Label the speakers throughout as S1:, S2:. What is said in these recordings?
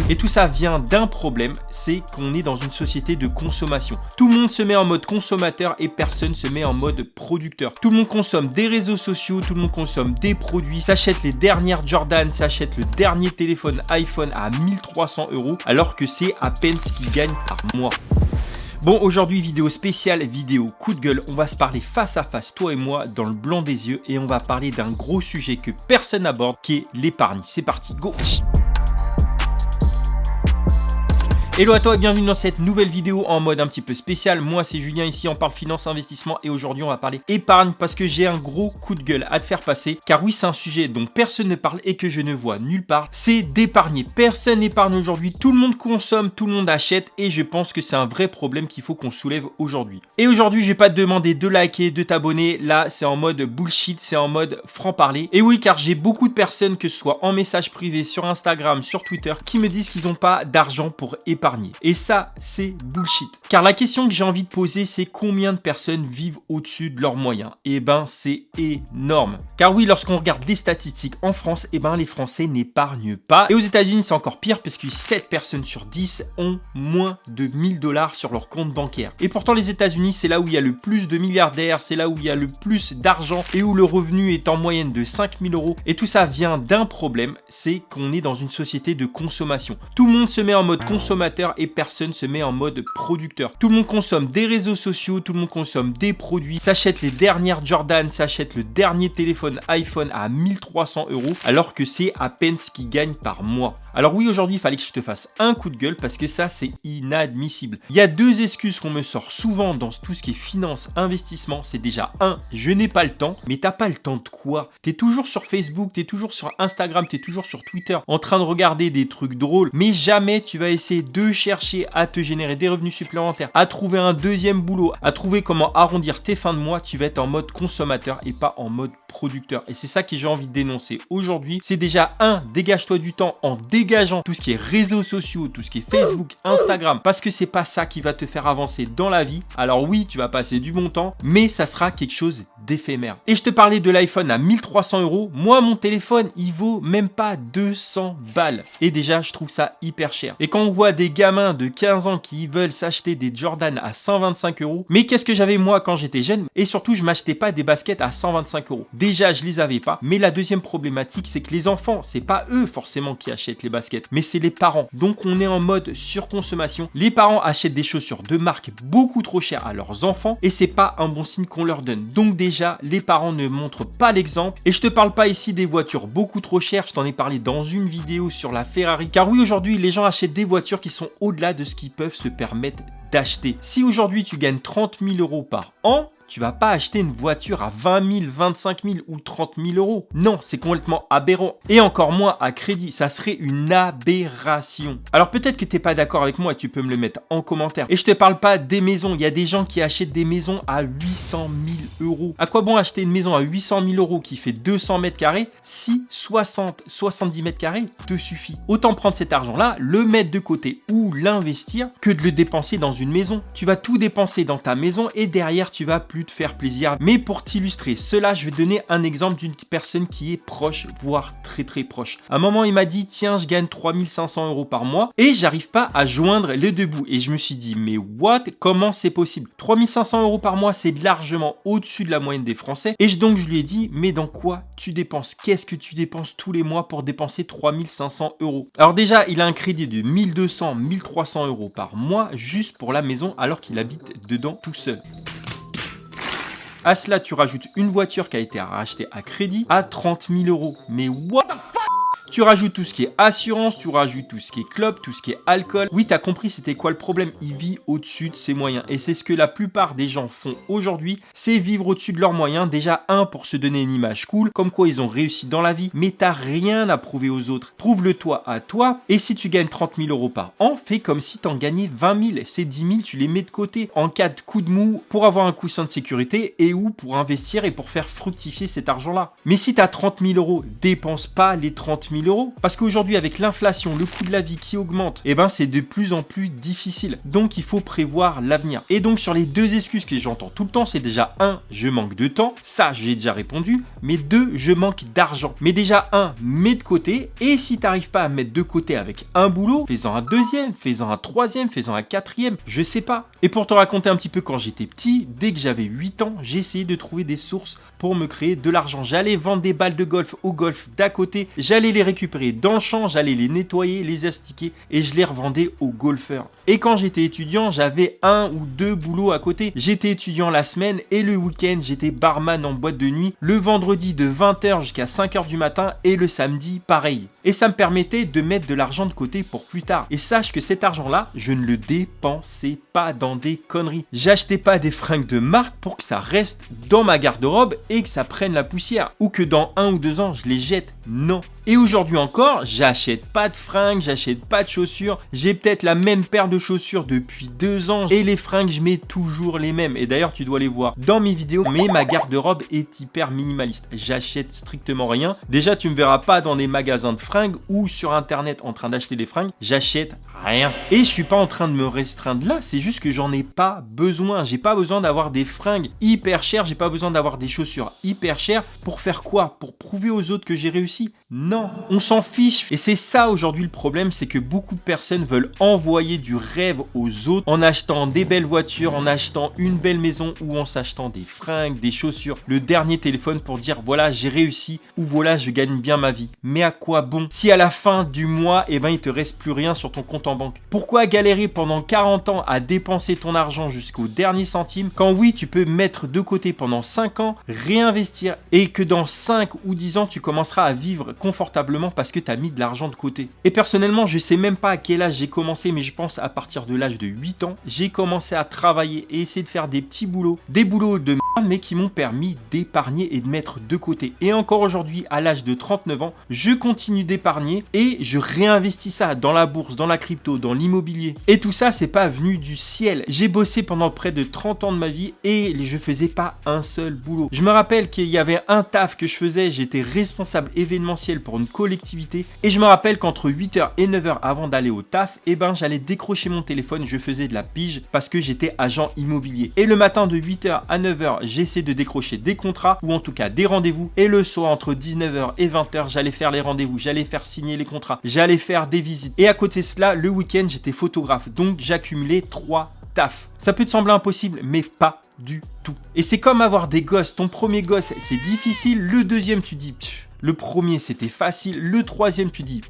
S1: Et tout ça vient d'un problème, c'est qu'on est dans une société de consommation. Tout le monde se met en mode consommateur et personne se met en mode producteur. Tout le monde consomme des réseaux sociaux, tout le monde consomme des produits, s'achète les dernières Jordan, s'achète le dernier téléphone iPhone à 1300 € alors que c'est à peine ce qu'ils gagnent par mois. Bon, aujourd'hui, vidéo spéciale, vidéo coup de gueule. On va se parler face à face, toi et moi, dans le blanc des yeux. Et on va parler d'un gros sujet que personne n'aborde, qui est l'épargne. C'est parti, go! Hello à toi et bienvenue dans cette nouvelle vidéo en mode un petit peu spécial. Moi c'est Julien, ici on parle finance, investissement et aujourd'hui on va parler épargne parce que j'ai un gros coup de gueule à te faire passer. Car oui, c'est un sujet dont personne ne parle et que je ne vois nulle part, c'est d'épargner. Personne n'épargne aujourd'hui, tout le monde consomme, tout le monde achète et je pense que c'est un vrai problème qu'il faut qu'on soulève aujourd'hui. Et aujourd'hui je vais pas te demander de liker, de t'abonner, là c'est en mode bullshit, c'est en mode franc-parler. Et oui, car j'ai beaucoup de personnes, que ce soit en message privé, sur Instagram, sur Twitter, qui me disent qu'ils n'ont pas d'argent pour épargner. Et ça, c'est bullshit. Car la question que j'ai envie de poser, c'est combien de personnes vivent au-dessus de leurs moyens? Eh ben, c'est énorme. Car oui, lorsqu'on regarde les statistiques en France, eh ben, les Français n'épargnent pas. Et aux États-Unis, c'est encore pire parce que 7 personnes sur 10 ont moins de 1000 $ sur leur compte bancaire. Et pourtant, les États-Unis, c'est là où il y a le plus de milliardaires, c'est là où il y a le plus d'argent et où le revenu est en moyenne de 5000 €. Et tout ça vient d'un problème, c'est qu'on est dans une société de consommation. Tout le monde se met en mode consommateur et personne se met en mode producteur. Tout le monde consomme des réseaux sociaux, tout le monde consomme des produits, s'achète les dernières Jordan, s'achète le dernier téléphone iPhone à 1300 € alors que c'est à peine ce qu'ils gagnent par mois. Alors oui, aujourd'hui, il fallait que je te fasse un coup de gueule parce que ça, c'est inadmissible. Il y a deux excuses qu'on me sort souvent dans tout ce qui est finance, investissement. C'est déjà je n'ai pas le temps. Mais t'as pas le temps de quoi? T'es toujours sur Facebook, t'es toujours sur Instagram, t'es toujours sur Twitter en train de regarder des trucs drôles, mais jamais tu vas essayer de chercher à te générer des revenus supplémentaires, à trouver un deuxième boulot, à trouver comment arrondir tes fins de mois. Tu vas être en mode consommateur et pas en mode producteur. Et c'est ça que j'ai envie de dénoncer aujourd'hui. C'est déjà dégage-toi du temps en dégageant tout ce qui est réseaux sociaux, tout ce qui est Facebook, Instagram, parce que c'est pas ça qui va te faire avancer dans la vie. Alors oui, tu vas passer du bon temps, mais ça sera quelque chose d'éphémère. Et je te parlais de l'iPhone à 1300 €. Moi, mon téléphone, il vaut même pas 200 balles. Et déjà, je trouve ça hyper cher. Et quand on voit des gamins de 15 ans qui veulent s'acheter des Jordan à 125 €, mais qu'est-ce que j'avais moi quand j'étais jeune? Et surtout, je m'achetais pas des baskets à 125 €. Déjà, je les avais pas. Mais la deuxième problématique, c'est que les enfants, c'est pas eux forcément qui achètent les baskets, mais c'est les parents. Donc, on est en mode surconsommation. Les parents achètent des chaussures de marque beaucoup trop chères à leurs enfants et c'est pas un bon signe qu'on leur donne. Donc déjà, les parents ne montrent pas l'exemple. Et je te parle pas ici des voitures beaucoup trop chères. Je t'en ai parlé dans une vidéo sur la Ferrari. Car oui, aujourd'hui, les gens achètent des voitures qui sont au-delà de ce qu'ils peuvent se permettre d'acheter. Si aujourd'hui tu gagnes 30 000 € par an, tu vas pas acheter une voiture à 20 000, 25 000 ou 30 000 €. Non, c'est complètement aberrant. Et encore moins à crédit. Ça serait une aberration. Alors peut-être que tu n'es pas d'accord avec moi, tu peux me le mettre en commentaire. Et je te parle pas des maisons. Il y a des gens qui achètent des maisons à 800 000 €. À quoi bon acheter une maison à 800 000 € qui fait 200 mètres carrés si 70 mètres carrés te suffit? Autant prendre cet argent-là, le mettre de côté ou l'investir que de le dépenser dans une maison. Tu vas tout dépenser dans ta maison et derrière, tu vas plus te faire plaisir. Mais pour t'illustrer cela, je vais donner un exemple d'une personne qui est proche, voire très très proche. À un moment, il m'a dit, tiens, je gagne 3500 € par mois et j'arrive pas à joindre les deux bouts. Et je me suis dit, mais what? Comment c'est possible? 3500 € par mois, c'est largement au-dessus de la moyenne des Français. Et donc, je lui ai dit, mais dans quoi tu dépenses? Qu'est-ce que tu dépenses tous les mois pour dépenser 3500 €? Alors déjà, il a un crédit de 1200, 1300 € par mois juste pour la maison alors qu'il habite dedans tout seul. À cela, tu rajoutes une voiture qui a été rachetée à crédit à 30 000 €. Mais what the fuck? Tu rajoutes tout ce qui est assurance, tu rajoutes tout ce qui est club, tout ce qui est alcool. Oui, tu as compris c'était quoi le problème. Il vit au-dessus de ses moyens. Et c'est ce que la plupart des gens font aujourd'hui, c'est vivre au-dessus de leurs moyens. Déjà, pour se donner une image cool, comme quoi ils ont réussi dans la vie, mais tu n'as rien à prouver aux autres. Prouve-le toi à toi. Et si tu gagnes 30 000 € par an, fais comme si tu en gagnais 20 000. Ces 10 000, tu les mets de côté en cas de coup de mou pour avoir un coussin de sécurité et ou pour investir et pour faire fructifier cet argent-là. Mais si tu as 30 000 €, dépense pas les 30 000 000 euros. Parce qu'aujourd'hui, avec l'inflation, le coût de la vie qui augmente, eh ben c'est de plus en plus difficile. Donc il faut prévoir l'avenir. Et donc sur les deux excuses que j'entends tout le temps, c'est déjà 1, je manque de temps, ça j'ai déjà répondu, mais 2, je manque d'argent. Mais déjà 1, mets de côté, et si tu n'arrives pas à mettre de côté avec un boulot, fais-en un deuxième, fais-en un troisième, fais-en un quatrième, je sais pas. Et pour te raconter un petit peu, quand j'étais petit, dès que j'avais 8 ans, j'ai essayé de trouver des sources pour me créer de l'argent. J'allais vendre des balles de golf au golf d'à côté, j'allais les récupérer dans le champ, j'allais les nettoyer, les astiquer et je les revendais aux golfeurs. Et quand j'étais étudiant, j'avais 1 ou 2 boulots à côté. J'étais étudiant la semaine et le week-end, j'étais barman en boîte de nuit, le vendredi de 20h jusqu'à 5h du matin et le samedi pareil. Et ça me permettait de mettre de l'argent de côté pour plus tard. Et sache que cet argent-là, je ne le dépensais pas dans des conneries. J'achetais pas des fringues de marque pour que ça reste dans ma garde-robe et que ça prenne la poussière. Ou que dans 1 ou 2 ans, je les jette. Non. Et aujourd'hui encore, j'achète pas de fringues, j'achète pas de chaussures. J'ai peut-être la même paire de chaussures depuis 2 ans et les fringues, je mets toujours les mêmes. Et d'ailleurs, tu dois les voir dans mes vidéos, mais ma garde-robe est hyper minimaliste. J'achète strictement rien. Déjà, tu me verras pas dans des magasins de fringues ou sur internet en train d'acheter des fringues. J'achète rien. Et je suis pas en train de me restreindre là, c'est juste que j'en ai pas besoin. J'ai pas besoin d'avoir des fringues hyper chères, j'ai pas besoin d'avoir des chaussures hyper chères. Pour faire quoi? Pour prouver aux autres que j'ai réussi? Non, on s'en fiche. Et c'est ça aujourd'hui le problème, c'est que beaucoup de personnes veulent envoyer du rêve aux autres en achetant des belles voitures, en achetant une belle maison ou en s'achetant des fringues, des chaussures, le dernier téléphone pour dire voilà j'ai réussi ou voilà je gagne bien ma vie. Mais à quoi bon si à la fin du mois, eh ben, il te reste plus rien sur ton compte en banque? Pourquoi galérer pendant 40 ans à dépenser ton argent jusqu'au dernier centime quand oui tu peux mettre de côté pendant 5 ans, réinvestir et que dans 5 ou 10 ans tu commenceras à vivre confortablement parce que tu as mis de l'argent de côté. Et personnellement, je sais même pas à quel âge j'ai commencé, mais je pense à partir de l'âge de 8 ans, j'ai commencé à travailler et essayer de faire des petits boulots, des boulots de merde, mais qui m'ont permis d'épargner et de mettre de côté. Et encore aujourd'hui, à l'âge de 39 ans, je continue d'épargner et je réinvestis ça dans la bourse, dans la crypto, dans l'immobilier. Et tout ça, c'est pas venu du ciel. J'ai bossé pendant près de 30 ans de ma vie et je faisais pas un seul boulot. Je me rappelle qu'il y avait un taf que je faisais, j'étais responsable événementiel pour une collectivité et je me rappelle qu'entre 8h et 9h avant d'aller au taf, eh ben j'allais décrocher mon téléphone, je faisais de la pige parce que j'étais agent immobilier. Et le matin de 8h à 9h, j'essayais de décrocher des contrats ou en tout cas des rendez-vous et le soir entre 19h et 20h, j'allais faire les rendez-vous, j'allais faire signer les contrats, j'allais faire des visites. Et à côté de cela, le week-end, j'étais photographe, donc j'accumulais 3 taf. Ça peut te sembler impossible, mais pas du tout. Et c'est comme avoir des gosses. Ton premier gosse, c'est difficile. Le deuxième, tu dis... Le premier, c'était facile. Le troisième, tu dis,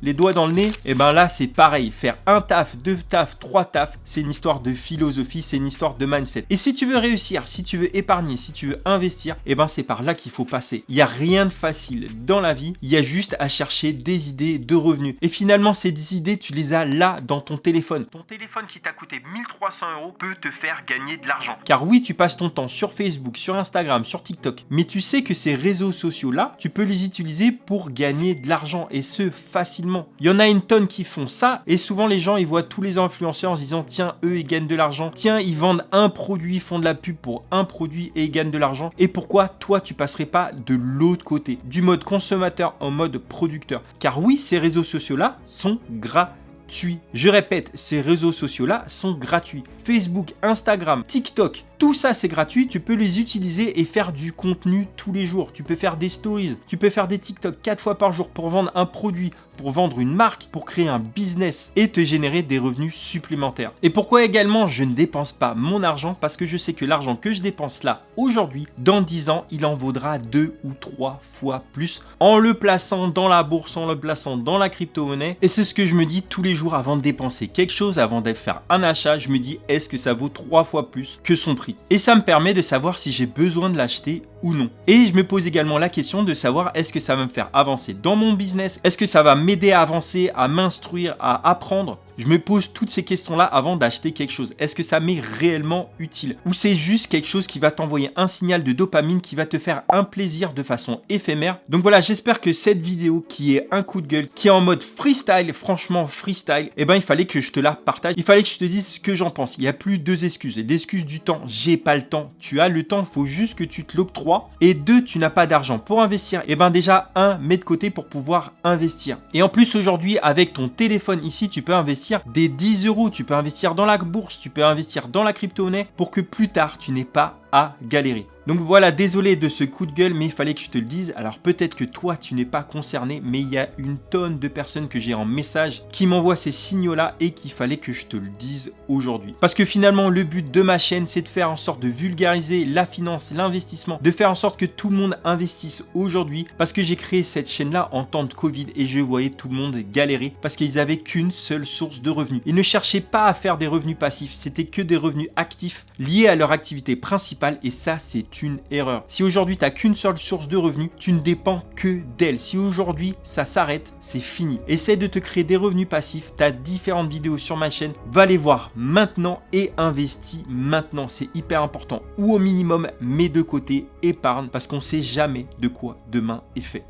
S1: les doigts dans le nez. Et ben là, c'est pareil. Faire un taf, 2 taf, 3 taf, c'est une histoire de philosophie, c'est une histoire de mindset. Et si tu veux réussir, si tu veux épargner, si tu veux investir, et ben c'est par là qu'il faut passer. Il n'y a rien de facile dans la vie. Il y a juste à chercher des idées de revenus. Et finalement, ces idées, tu les as là dans ton téléphone. Ton téléphone qui t'a coûté 1300 € peut te faire gagner de l'argent. Car oui, tu passes ton temps sur Facebook, sur Instagram, sur TikTok. Mais tu sais que ces réseaux sociaux-là, tu peux les utiliser pour gagner de l'argent et ce facilement. Il y en a une tonne qui font ça et souvent les gens ils voient tous les influenceurs en se disant tiens eux ils gagnent de l'argent, tiens ils vendent un produit, ils font de la pub pour un produit et ils gagnent de l'argent et pourquoi toi tu passerais pas de l'autre côté, du mode consommateur en mode producteur? Car oui ces réseaux sociaux là sont gratuits. Je répète, ces réseaux sociaux-là sont gratuits. Facebook, Instagram, TikTok, tout ça c'est gratuit. Tu peux les utiliser et faire du contenu tous les jours. Tu peux faire des stories, tu peux faire des TikTok 4 fois par jour pour vendre un produit, pour vendre une marque, pour créer un business et te générer des revenus supplémentaires. Et pourquoi également je ne dépense pas mon argent? Parce que je sais que l'argent que je dépense là aujourd'hui, dans 10 ans, il en vaudra 2 ou 3 fois plus en le plaçant dans la bourse, en le plaçant dans la crypto-monnaie. Et c'est ce que je me dis tous les jours avant de dépenser quelque chose, avant de faire un achat. Je me dis est-ce que ça vaut 3 fois plus que son prix? Et ça me permet de savoir si j'ai besoin de l'acheter ou non. Et je me pose également la question de savoir est-ce que ça va me faire avancer dans mon business? Est-ce que ça va m'aider à avancer, à m'instruire, à apprendre? Je me pose toutes ces questions-là avant d'acheter quelque chose. Est-ce que ça m'est réellement utile? Ou c'est juste quelque chose qui va t'envoyer un signal de dopamine qui va te faire un plaisir de façon éphémère? Donc voilà, j'espère que cette vidéo qui est un coup de gueule, qui est en mode freestyle, franchement freestyle, eh ben il fallait que je te la partage. Il fallait que je te dise ce que j'en pense. Il n'y a plus 2 excuses. L'excuse du temps, j'ai pas le temps. Tu as le temps, il faut juste que tu te l'octroies. 3. Et 2, tu n'as pas d'argent pour investir. Et ben déjà, 1, mets de côté pour pouvoir investir. Et en plus, aujourd'hui, avec ton téléphone ici, tu peux investir des 10 euros. Tu peux investir dans la bourse, tu peux investir dans la crypto-monnaie pour que plus tard, tu n'aies pas à galérer. Donc voilà, désolé de ce coup de gueule, mais il fallait que je te le dise. Alors peut-être que toi, tu n'es pas concerné, mais il y a une tonne de personnes que j'ai en message qui m'envoient ces signaux-là et qu'il fallait que je te le dise aujourd'hui. Parce que finalement, le but de ma chaîne, c'est de faire en sorte de vulgariser la finance, l'investissement, de faire en sorte que tout le monde investisse aujourd'hui. Parce que j'ai créé cette chaîne-là en temps de Covid et je voyais tout le monde galérer parce qu'ils n'avaient qu'une seule source de revenus. Ils ne cherchaient pas à faire des revenus passifs, c'était que des revenus actifs liés à leur activité principale et ça, c'est une erreur. Si aujourd'hui tu n'as qu'une seule source de revenus, tu ne dépends que d'elle. Si aujourd'hui ça s'arrête, c'est fini. Essaie de te créer des revenus passifs. Tu as différentes vidéos sur ma chaîne. Va les voir maintenant et investis maintenant. C'est hyper important. Ou au minimum, mets de côté, épargne parce qu'on ne sait jamais de quoi demain est fait.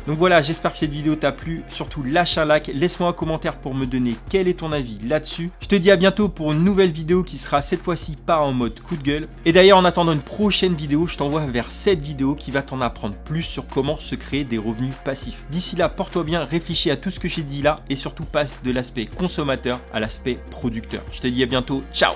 S1: Donc voilà, j'espère que cette vidéo t'a plu. Surtout, lâche un like, laisse-moi un commentaire pour me donner quel est ton avis là-dessus. Je te dis à bientôt pour une nouvelle vidéo qui sera cette fois-ci pas en mode coup de gueule. Et d'ailleurs, en attendant une prochaine vidéo, je t'envoie vers cette vidéo qui va t'en apprendre plus sur comment se créer des revenus passifs. D'ici là, porte-toi bien, réfléchis à tout ce que j'ai dit là et surtout passe de l'aspect consommateur à l'aspect producteur. Je te dis à bientôt, ciao!